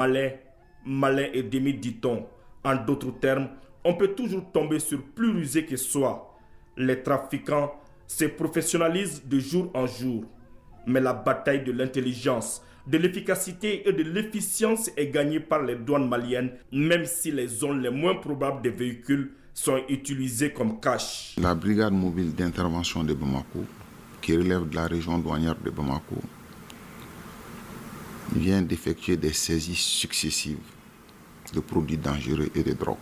Malin, malin et demi, dit-on. En d'autres termes, on peut toujours tomber sur plus rusé que soi. Les trafiquants se professionnalisent de jour en jour. Mais la bataille de l'intelligence, de l'efficacité et de l'efficience est gagnée par les douanes maliennes, même si les zones les moins probables des véhicules sont utilisées comme cache. La brigade mobile d'intervention de Bamako, qui relève de la région douanière de Bamako, vient d'effectuer des saisies successives de produits dangereux et de drogue.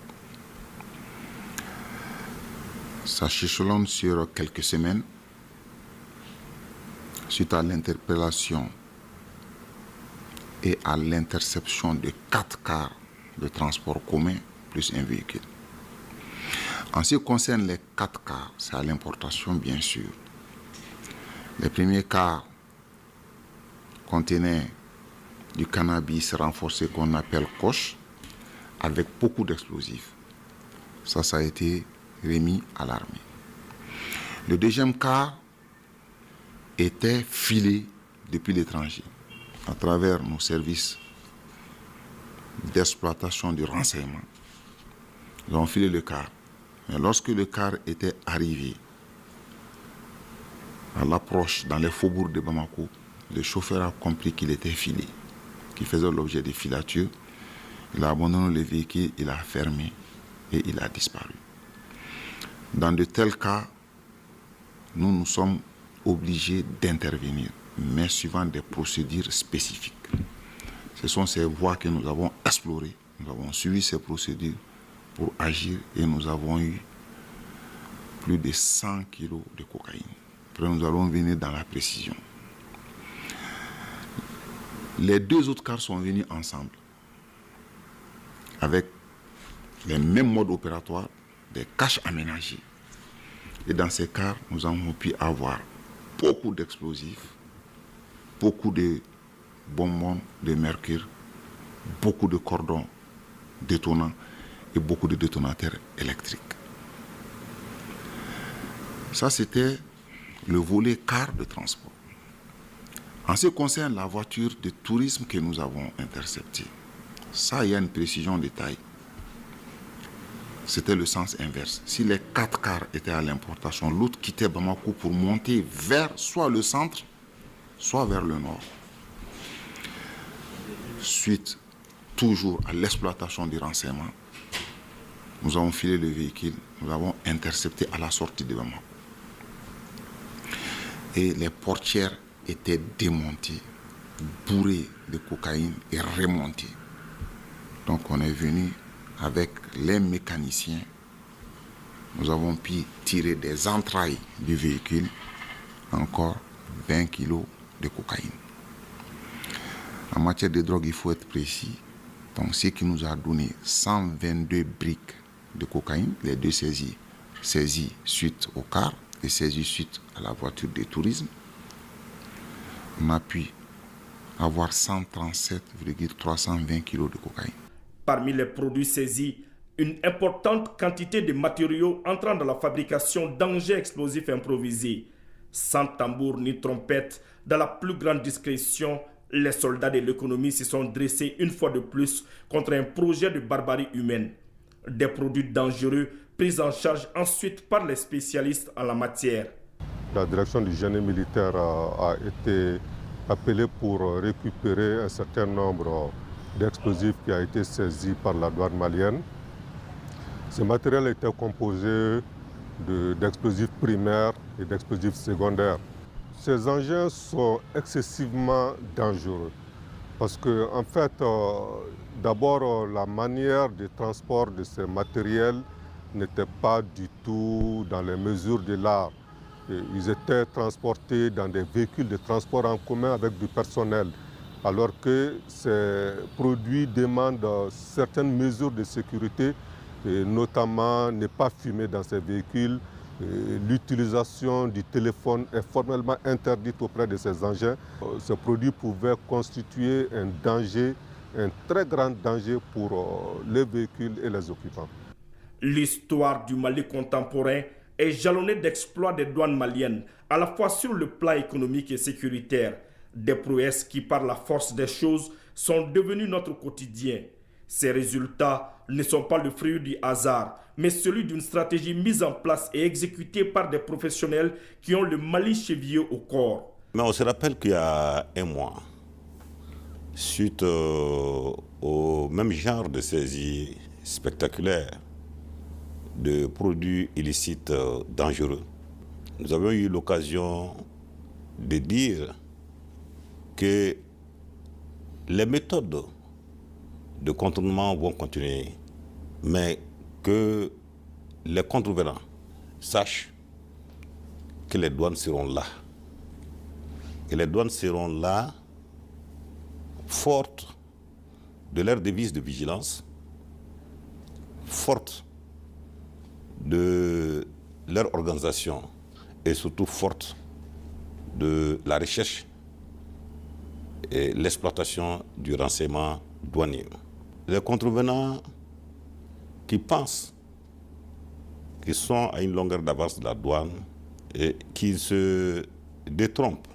Ça s'échelonne sur quelques semaines suite à l'interpellation et à l'interception de 4 cars de transport commun plus un véhicule. En ce qui concerne les 4 cars, c'est à l'importation bien sûr. Les premiers cars contenaient du cannabis renforcé qu'on appelle coche avec beaucoup d'explosifs. Ça a été remis à l'armée. Le deuxième car était filé depuis l'étranger à travers nos services d'exploitation du renseignement. Nous avons filé le car. Mais lorsque le car était arrivé à l'approche dans les faubourgs de Bamako, le chauffeur a compris qu'il était filé, qu'il faisait l'objet de filatures. Il a abandonné le véhicule, il a fermé et il a disparu. Dans de tels cas, nous sommes obligés d'intervenir, mais suivant des procédures spécifiques. Ce sont ces voies que nous avons explorées, nous avons suivi ces procédures pour agir et nous avons eu plus de 100 kilos de cocaïne. Après, nous allons venir dans la précision. Les 2 autres cars sont venus ensemble, avec les mêmes modes opératoires, des caches aménagées. Et dans ces cars, nous avons pu avoir beaucoup d'explosifs, beaucoup de bonbons de mercure, beaucoup de cordons détonants et beaucoup de détonateurs électriques. Ça, c'était le volet car de transport. En ce qui concerne la voiture de tourisme que nous avons interceptée, ça, il y a une précision de taille. C'était le sens inverse. Si les 4 cars étaient à l'importation, l'autre quittait Bamako pour monter vers soit le centre, soit vers le nord. Suite toujours à l'exploitation du renseignement, nous avons filé le véhicule, nous l'avons intercepté à la sortie de Bamako. Et les portières étaient démontées, bourrées de cocaïne et remontées. Donc on est venu avec les mécaniciens, nous avons pu tirer des entrailles du véhicule, encore 20 kilos de cocaïne. En matière de drogue, il faut être précis. Donc, ce qui nous a donné 122 briques de cocaïne, les 2 saisies suite au car et saisies suite à la voiture de tourisme. On a pu avoir 137,320 kilos de cocaïne. Parmi les produits saisis, une importante quantité de matériaux entrant dans la fabrication d'engins explosifs improvisés. Sans tambour ni trompette, dans la plus grande discrétion, les soldats de l'économie se sont dressés une fois de plus contre un projet de barbarie humaine. Des produits dangereux pris en charge ensuite par les spécialistes en la matière. La direction du génie militaire a été appelée pour récupérer un certain nombre d'explosifs qui a été saisi par la douane malienne. Ce matériel était composé d'explosifs primaires et d'explosifs secondaires. Ces engins sont excessivement dangereux parce que, en fait, d'abord, la manière de transport de ces matériels n'était pas du tout dans les mesures de l'art. Ils étaient transportés dans des véhicules de transport en commun avec du personnel, alors que ces produits demandent certaines mesures de sécurité, et notamment ne pas fumer dans ces véhicules. L'utilisation du téléphone est formellement interdite auprès de ces engins. Ces produits pouvaient constituer un danger, un très grand danger pour les véhicules et les occupants. L'histoire du Mali contemporain est jalonnée d'exploits des douanes maliennes, à la fois sur le plan économique et sécuritaire. Des prouesses qui, par la force des choses, sont devenus notre quotidien. Ces résultats ne sont pas le fruit du hasard, mais celui d'une stratégie mise en place et exécutée par des professionnels qui ont le Mali chevillé au corps. Mais on se rappelle qu'il y a un mois, suite au même genre de saisie spectaculaire de produits illicites dangereux, nous avons eu l'occasion de dire que les méthodes de contournement vont continuer, mais que les contrevenants sachent que les douanes seront là. Et les douanes seront là, fortes de leur devise de vigilance, fortes de leur organisation et surtout fortes de la recherche et l'exploitation du renseignement douanier. Les contrevenants qui pensent qu'ils sont à une longueur d'avance de la douane et qui se détrompent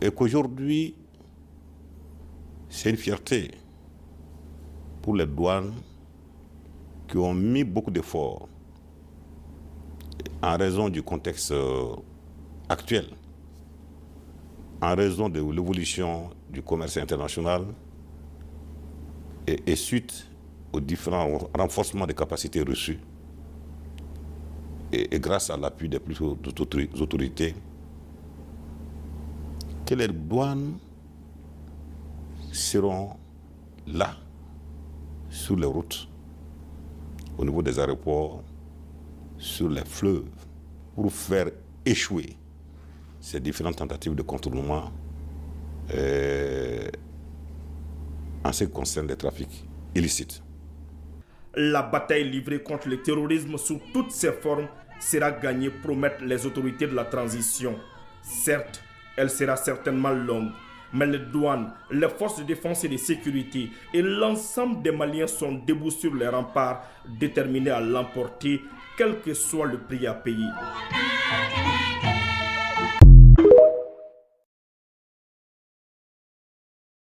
et qu'aujourd'hui, c'est une fierté pour les douanes qui ont mis beaucoup d'efforts en raison du contexte actuel, en raison de l'évolution du commerce international et suite aux différents renforcements des capacités reçues et grâce à l'appui des plus hautes autorités, que les douanes seront là, sur les routes, au niveau des aéroports, sur les fleuves, pour faire échouer ces différentes tentatives de contournement en ce qui concerne les trafics illicites. La bataille livrée contre le terrorisme sous toutes ses formes sera gagnée, promettent les autorités de la transition. Certes, elle sera certainement longue, mais les douanes, les forces de défense et de sécurité et l'ensemble des Maliens sont debout sur les remparts, déterminés à l'emporter, quel que soit le prix à payer.